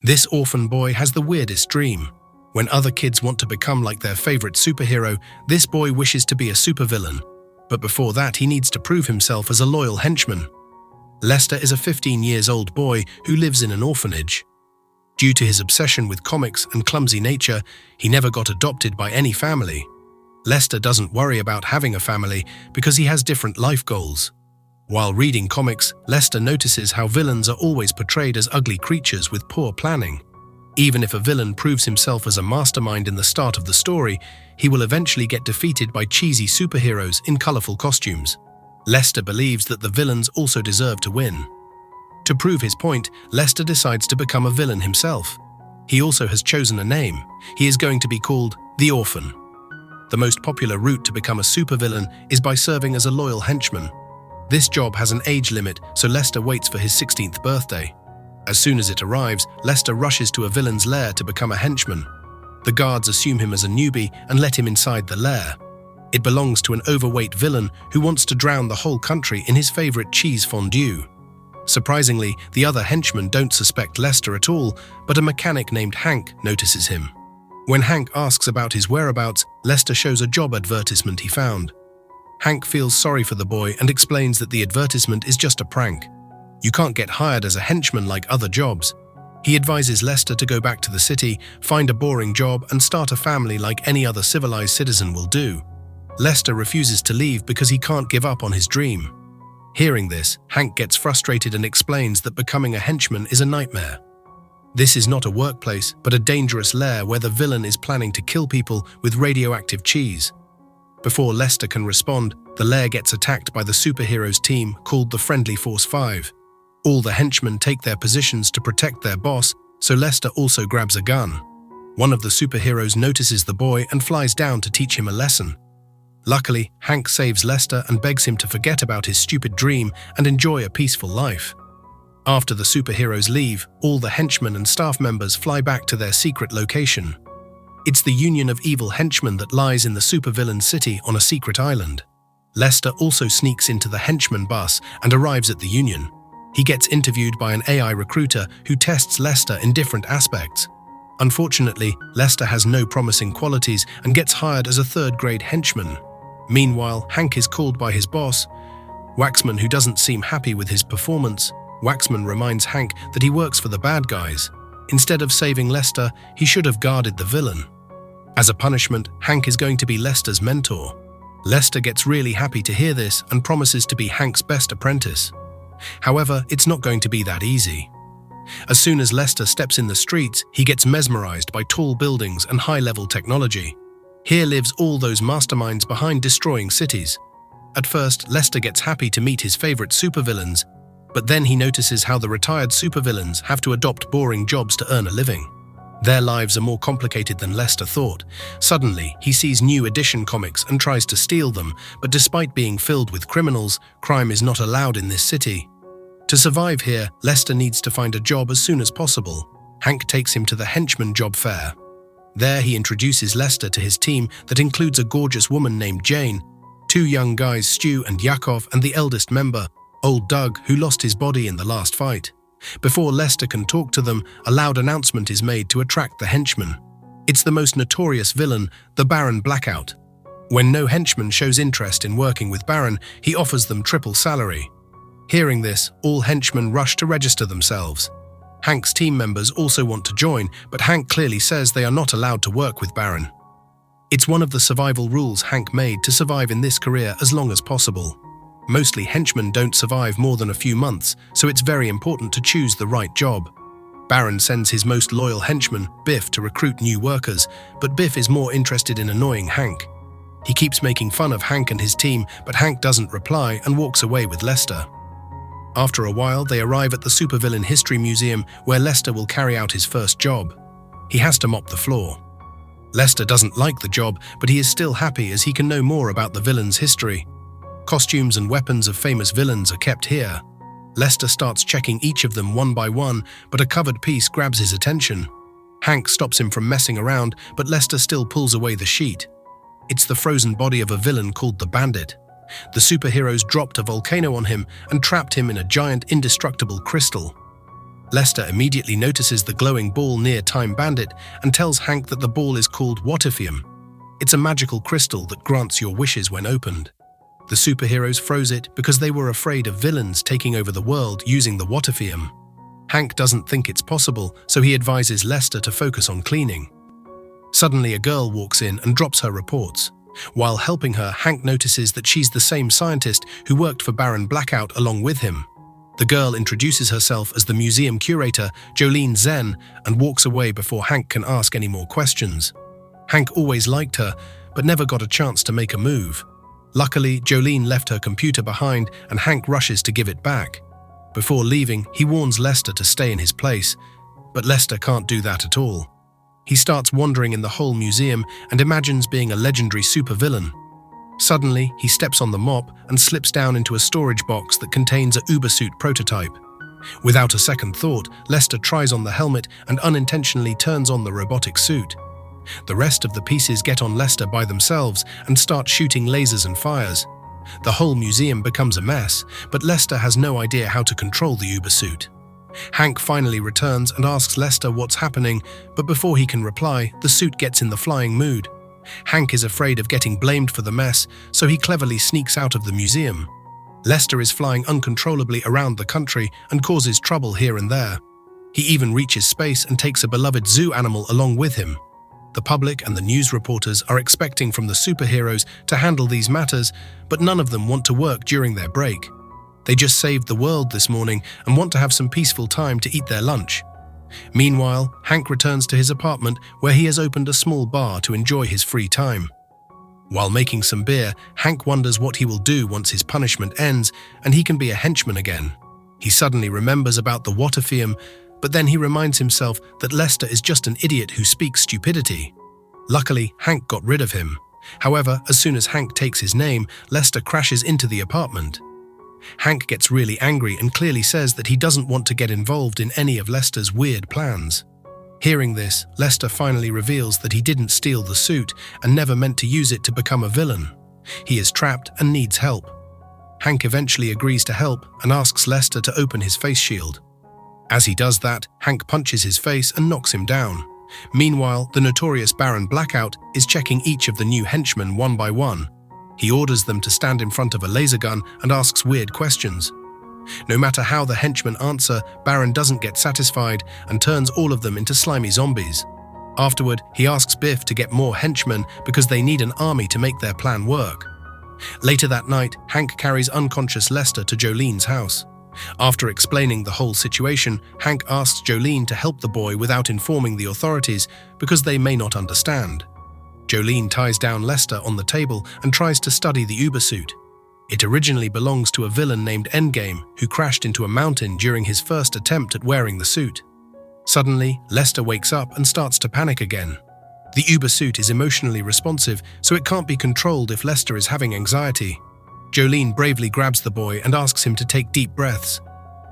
This orphan boy has the weirdest dream. When other kids want to become like their favorite superhero, this boy wishes to be a supervillain. But before that, he needs to prove himself as a loyal henchman. Lester is a 15-year-old boy who lives in an orphanage. Due to his obsession with comics and clumsy nature, he never got adopted by any family. Lester doesn't worry about having a family because he has different life goals. While reading comics, Lester notices how villains are always portrayed as ugly creatures with poor planning. Even if a villain proves himself as a mastermind in the start of the story, he will eventually get defeated by cheesy superheroes in colorful costumes. Lester believes that the villains also deserve to win. To prove his point, Lester decides to become a villain himself. He also has chosen a name. He is going to be called the Orphan. The most popular route to become a supervillain is by serving as a loyal henchman. This job has an age limit, so Lester waits for his 16th birthday. As soon as it arrives, Lester rushes to a villain's lair to become a henchman. The guards assume him as a newbie and let him inside the lair. It belongs to an overweight villain who wants to drown the whole country in his favorite cheese fondue. Surprisingly, the other henchmen don't suspect Lester at all, but a mechanic named Hank notices him. When Hank asks about his whereabouts, Lester shows a job advertisement he found. Hank feels sorry for the boy and explains that the advertisement is just a prank. You can't get hired as a henchman like other jobs. He advises Lester to go back to the city, find a boring job, and start a family like any other civilized citizen will do. Lester refuses to leave because he can't give up on his dream. Hearing this, Hank gets frustrated and explains that becoming a henchman is a nightmare. This is not a workplace, but a dangerous lair where the villain is planning to kill people with radioactive cheese. Before Lester can respond, the lair gets attacked by the superheroes team called the Friendly Force 5. All the henchmen take their positions to protect their boss, so Lester also grabs a gun. One of the superheroes notices the boy and flies down to teach him a lesson. Luckily, Hank saves Lester and begs him to forget about his stupid dream and enjoy a peaceful life. After the superheroes leave, all the henchmen and staff members fly back to their secret location. It's the union of evil henchmen that lies in the supervillain city on a secret island. Lester also sneaks into the henchman bus and arrives at the union. He gets interviewed by an AI recruiter who tests Lester in different aspects. Unfortunately, Lester has no promising qualities and gets hired as a third-grade henchman. Meanwhile, Hank is called by his boss, Waxman, who doesn't seem happy with his performance. Waxman reminds Hank that he works for the bad guys. Instead of saving Lester, he should have guarded the villain. As a punishment, Hank is going to be Lester's mentor. Lester gets really happy to hear this and promises to be Hank's best apprentice. However, it's not going to be that easy. As soon as Lester steps in the streets, he gets mesmerized by tall buildings and high-level technology. Here lives all those masterminds behind destroying cities. At first, Lester gets happy to meet his favorite supervillains, but then he notices how the retired supervillains have to adopt boring jobs to earn a living. Their lives are more complicated than Lester thought. Suddenly, he sees new edition comics and tries to steal them, but despite being filled with criminals, crime is not allowed in this city. To survive here, Lester needs to find a job as soon as possible. Hank takes him to the henchman job fair. There he introduces Lester to his team that includes a gorgeous woman named Jane, two young guys Stu and Yakov, and the eldest member, Old Doug, who lost his body in the last fight. Before Lester can talk to them, a loud announcement is made to attract the henchmen. It's the most notorious villain, the Baron Blackout. When no henchman shows interest in working with Baron, he offers them triple salary. Hearing this, all henchmen rush to register themselves. Hank's team members also want to join, but Hank clearly says they are not allowed to work with Baron. It's one of the survival rules Hank made to survive in this career as long as possible. Mostly henchmen don't survive more than a few months, so it's very important to choose the right job. Baron sends his most loyal henchman, Biff, to recruit new workers, but Biff is more interested in annoying Hank. He keeps making fun of Hank and his team, but Hank doesn't reply and walks away with Lester. After a while, they arrive at the Supervillain History Museum, where Lester will carry out his first job. He has to mop the floor. Lester doesn't like the job, but he is still happy as he can know more about the villain's history. Costumes and weapons of famous villains are kept here. Lester starts checking each of them one by one, but a covered piece grabs his attention. Hank stops him from messing around, but Lester still pulls away the sheet. It's the frozen body of a villain called the Bandit. The superheroes dropped a volcano on him and trapped him in a giant indestructible crystal. Lester immediately notices the glowing ball near Time Bandit and tells Hank that the ball is called Whatifeum. It's a magical crystal that grants your wishes when opened. The superheroes froze it because they were afraid of villains taking over the world using the Whatifeum. Hank doesn't think it's possible, so he advises Lester to focus on cleaning. Suddenly, a girl walks in and drops her reports. While helping her, Hank notices that she's the same scientist who worked for Baron Blackout along with him. The girl introduces herself as the museum curator, Jolene Zen, and walks away before Hank can ask any more questions. Hank always liked her, but never got a chance to make a move. Luckily, Jolene left her computer behind and Hank rushes to give it back. Before leaving, he warns Lester to stay in his place, but Lester can't do that at all. He starts wandering in the whole museum and imagines being a legendary supervillain. Suddenly, he steps on the mop and slips down into a storage box that contains a Ubersuit prototype. Without a second thought, Lester tries on the helmet and unintentionally turns on the robotic suit. The rest of the pieces get on Lester by themselves and start shooting lasers and fires. The whole museum becomes a mess, but Lester has no idea how to control the Ubersuit. Hank finally returns and asks Lester what's happening, but before he can reply, the suit gets in the flying mood. Hank is afraid of getting blamed for the mess, so he cleverly sneaks out of the museum. Lester is flying uncontrollably around the country and causes trouble here and there. He even reaches space and takes a beloved zoo animal along with him. The public and the news reporters are expecting from the superheroes to handle these matters, but none of them want to work during their break. They just saved the world this morning and want to have some peaceful time to eat their lunch. Meanwhile, Hank returns to his apartment where he has opened a small bar to enjoy his free time. While making some beer, Hank wonders what he will do once his punishment ends and he can be a henchman again. He suddenly remembers about the Whatifeum, but then he reminds himself that Lester is just an idiot who speaks stupidity. Luckily, Hank got rid of him. However, as soon as Hank takes his name, Lester crashes into the apartment. Hank gets really angry and clearly says that he doesn't want to get involved in any of Lester's weird plans. Hearing this, Lester finally reveals that he didn't steal the suit and never meant to use it to become a villain. He is trapped and needs help. Hank eventually agrees to help and asks Lester to open his face shield. As he does that, Hank punches his face and knocks him down. Meanwhile, the notorious Baron Blackout is checking each of the new henchmen one by one. He orders them to stand in front of a laser gun and asks weird questions. No matter how the henchmen answer, Baron doesn't get satisfied and turns all of them into slimy zombies. Afterward, he asks Biff to get more henchmen because they need an army to make their plan work. Later that night, Hank carries unconscious Lester to Jolene's house. After explaining the whole situation, Hank asks Jolene to help the boy without informing the authorities because they may not understand. Jolene ties down Lester on the table and tries to study the Ubersuit. It originally belongs to a villain named Endgame who crashed into a mountain during his first attempt at wearing the suit. Suddenly, Lester wakes up and starts to panic again. The Ubersuit is emotionally responsive, so it can't be controlled if Lester is having anxiety. Jolene bravely grabs the boy and asks him to take deep breaths.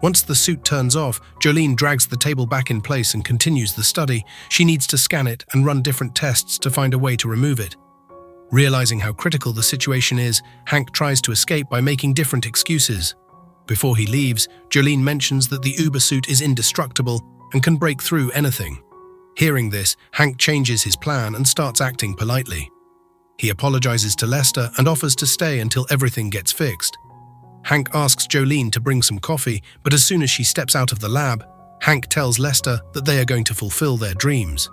Once the suit turns off, Jolene drags the table back in place and continues the study. She needs to scan it and run different tests to find a way to remove it. Realizing how critical the situation is, Hank tries to escape by making different excuses. Before he leaves, Jolene mentions that the Ubersuit is indestructible and can break through anything. Hearing this, Hank changes his plan and starts acting politely. He apologizes to Lester and offers to stay until everything gets fixed. Hank asks Jolene to bring some coffee, but as soon as she steps out of the lab, Hank tells Lester that they are going to fulfill their dreams.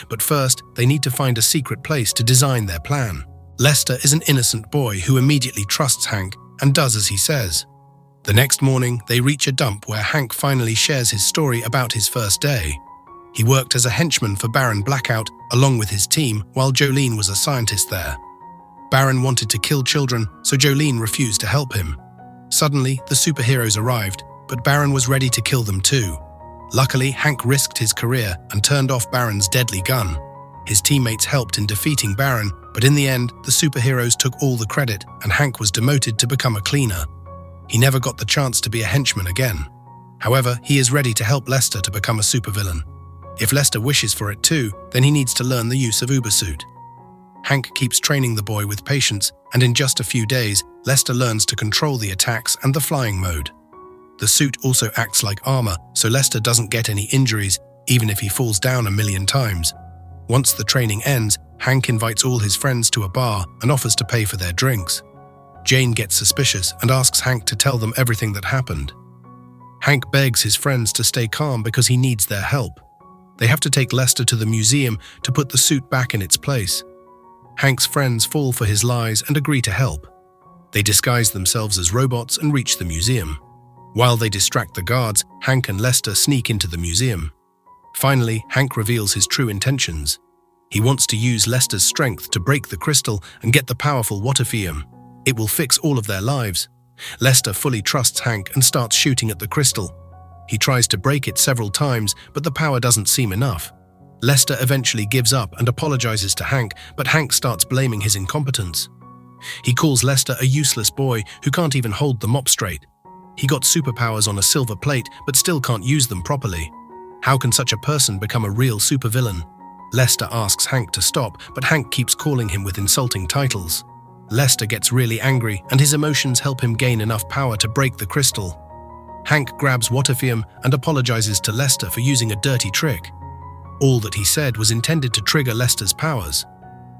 But first, they need to find a secret place to design their plan. Lester is an innocent boy who immediately trusts Hank and does as he says. The next morning, they reach a dump where Hank finally shares his story about his first day. He worked as a henchman for Baron Blackout along with his team while Jolene was a scientist there. Baron wanted to kill children, so Jolene refused to help him. Suddenly, the superheroes arrived, but Baron was ready to kill them too. Luckily, Hank risked his career and turned off Baron's deadly gun. His teammates helped in defeating Baron, but in the end, the superheroes took all the credit and Hank was demoted to become a cleaner. He never got the chance to be a henchman again. However, he is ready to help Lester to become a supervillain. If Lester wishes for it too, then he needs to learn the use of Ubersuit. Hank keeps training the boy with patience, and in just a few days, Lester learns to control the attacks and the flying mode. The suit also acts like armor, so Lester doesn't get any injuries, even if he falls down 1,000,000 times. Once the training ends, Hank invites all his friends to a bar and offers to pay for their drinks. Jane gets suspicious and asks Hank to tell them everything that happened. Hank begs his friends to stay calm because he needs their help. They have to take Lester to the museum to put the suit back in its place. Hank's friends fall for his lies and agree to help. They disguise themselves as robots and reach the museum. While they distract the guards, Hank and Lester sneak into the museum. Finally, Hank reveals his true intentions. He wants to use Lester's strength to break the crystal and get the powerful Waterfium. It will fix all of their lives. Lester fully trusts Hank and starts shooting at the crystal. He tries to break it several times, but the power doesn't seem enough. Lester eventually gives up and apologizes to Hank, but Hank starts blaming his incompetence. He calls Lester a useless boy who can't even hold the mop straight. He got superpowers on a silver plate, but still can't use them properly. How can such a person become a real supervillain? Lester asks Hank to stop, but Hank keeps calling him with insulting titles. Lester gets really angry, and his emotions help him gain enough power to break the crystal. Hank grabs Waterfium and apologizes to Lester for using a dirty trick. All that he said was intended to trigger Lester's powers.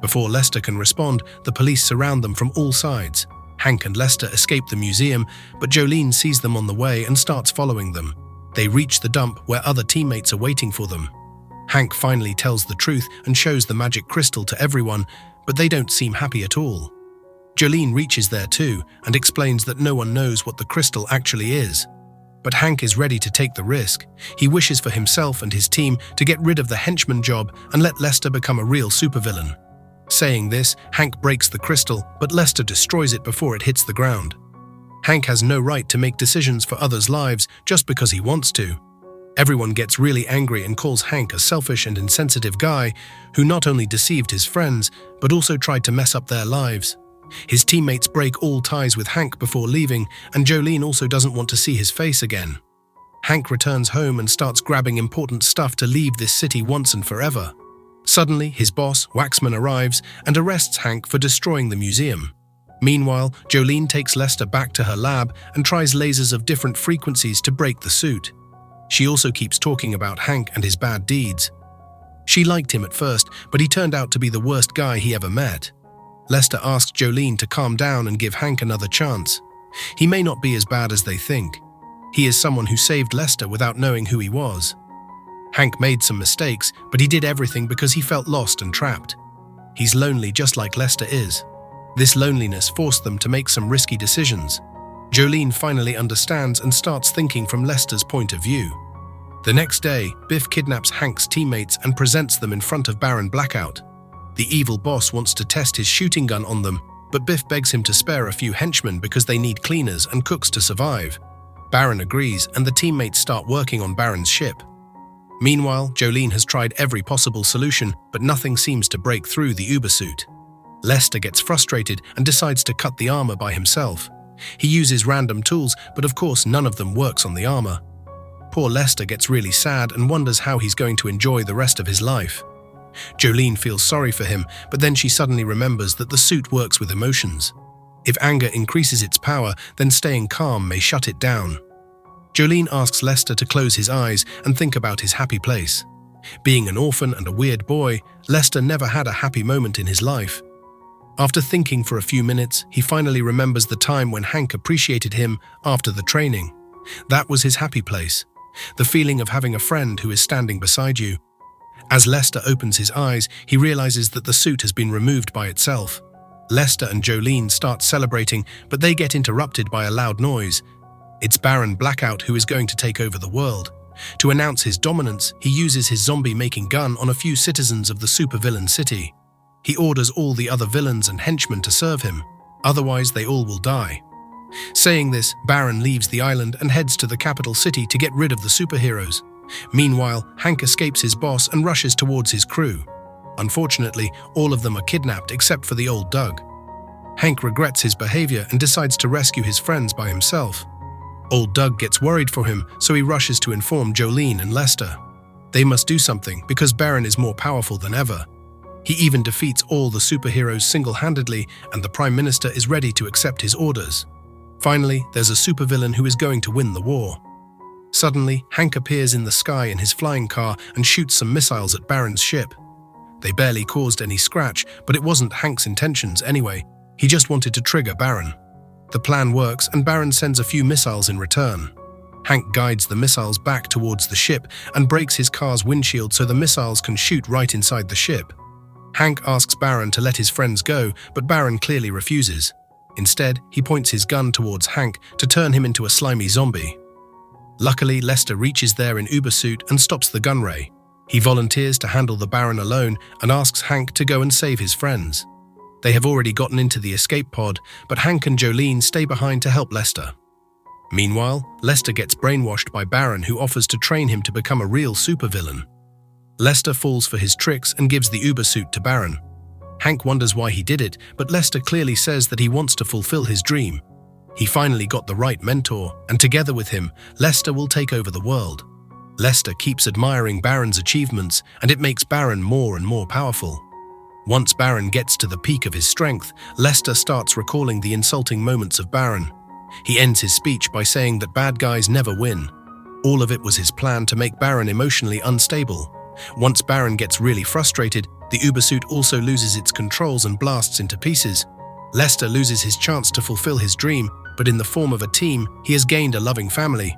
Before Lester can respond, the police surround them from all sides. Hank and Lester escape the museum, but Jolene sees them on the way and starts following them. They reach the dump where other teammates are waiting for them. Hank finally tells the truth and shows the magic crystal to everyone, but they don't seem happy at all. Jolene reaches there too and explains that no one knows what the crystal actually is. But Hank is ready to take the risk. He wishes for himself and his team to get rid of the henchman job and let Lester become a real supervillain. Saying this, Hank breaks the crystal, but Lester destroys it before it hits the ground. Hank has no right to make decisions for others' lives just because he wants to. Everyone gets really angry and calls Hank a selfish and insensitive guy who not only deceived his friends, but also tried to mess up their lives. His teammates break all ties with Hank before leaving, and Jolene also doesn't want to see his face again. Hank returns home and starts grabbing important stuff to leave this city once and forever. Suddenly, his boss, Waxman, arrives and arrests Hank for destroying the museum. Meanwhile, Jolene takes Lester back to her lab and tries lasers of different frequencies to break the suit. She also keeps talking about Hank and his bad deeds. She liked him at first, but he turned out to be the worst guy he ever met. Lester asks Jolene to calm down and give Hank another chance. He may not be as bad as they think. He is someone who saved Lester without knowing who he was. Hank made some mistakes, but he did everything because he felt lost and trapped. He's lonely just like Lester is. This loneliness forced them to make some risky decisions. Jolene finally understands and starts thinking from Lester's point of view. The next day, Biff kidnaps Hank's teammates and presents them in front of Baron Blackout. The evil boss wants to test his shooting gun on them, but Biff begs him to spare a few henchmen because they need cleaners and cooks to survive. Baron agrees, and the teammates start working on Baron's ship. Meanwhile, Jolene has tried every possible solution, but nothing seems to break through the Ubersuit. Lester gets frustrated and decides to cut the armor by himself. He uses random tools, but of course none of them works on the armor. Poor Lester gets really sad and wonders how he's going to enjoy the rest of his life. Jolene feels sorry for him, but then she suddenly remembers that the suit works with emotions. If anger increases its power, then staying calm may shut it down. Jolene asks Lester to close his eyes and think about his happy place. Being an orphan and a weird boy, Lester never had a happy moment in his life. After thinking for a few minutes, he finally remembers the time when Hank appreciated him after the training. That was his happy place, the feeling of having a friend who is standing beside you. As Lester opens his eyes, he realizes that the suit has been removed by itself. Lester and Jolene start celebrating, but they get interrupted by a loud noise. It's Baron Blackout who is going to take over the world. To announce his dominance, he uses his zombie-making gun on a few citizens of the supervillain city. He orders all the other villains and henchmen to serve him, otherwise they all will die. Saying this, Baron leaves the island and heads to the capital city to get rid of the superheroes. Meanwhile, Hank escapes his boss and rushes towards his crew. Unfortunately, all of them are kidnapped except for the old Doug. Hank regrets his behavior and decides to rescue his friends by himself. Old Doug gets worried for him, so he rushes to inform Jolene and Lester. They must do something because Baron is more powerful than ever. He even defeats all the superheroes single-handedly, and the Prime Minister is ready to accept his orders. Finally, there's a supervillain who is going to win the war. Suddenly, Hank appears in the sky in his flying car and shoots some missiles at Baron's ship. They barely caused any scratch, but it wasn't Hank's intentions anyway. He just wanted to trigger Baron. The plan works and Baron sends a few missiles in return. Hank guides the missiles back towards the ship and breaks his car's windshield so the missiles can shoot right inside the ship. Hank asks Baron to let his friends go, but Baron clearly refuses. Instead, he points his gun towards Hank to turn him into a slimy zombie. Luckily, Lester reaches there in ubersuit and stops the gun ray. He volunteers to handle the Baron alone and asks Hank to go and save his friends. They have already gotten into the escape pod, but Hank and Jolene stay behind to help Lester. Meanwhile, Lester gets brainwashed by Baron, who offers to train him to become a real supervillain. Lester falls for his tricks and gives the ubersuit to Baron. Hank wonders why he did it, but Lester clearly says that he wants to fulfill his dream. He finally got the right mentor, and together with him, Lester will take over the world. Lester keeps admiring Baron's achievements, and it makes Baron more and more powerful. Once Baron gets to the peak of his strength, Lester starts recalling the insulting moments of Baron. He ends his speech by saying that bad guys never win. All of it was his plan to make Baron emotionally unstable. Once Baron gets really frustrated, the ubersuit also loses its controls and blasts into pieces. Lester loses his chance to fulfill his dream, but in the form of a team, he has gained a loving family.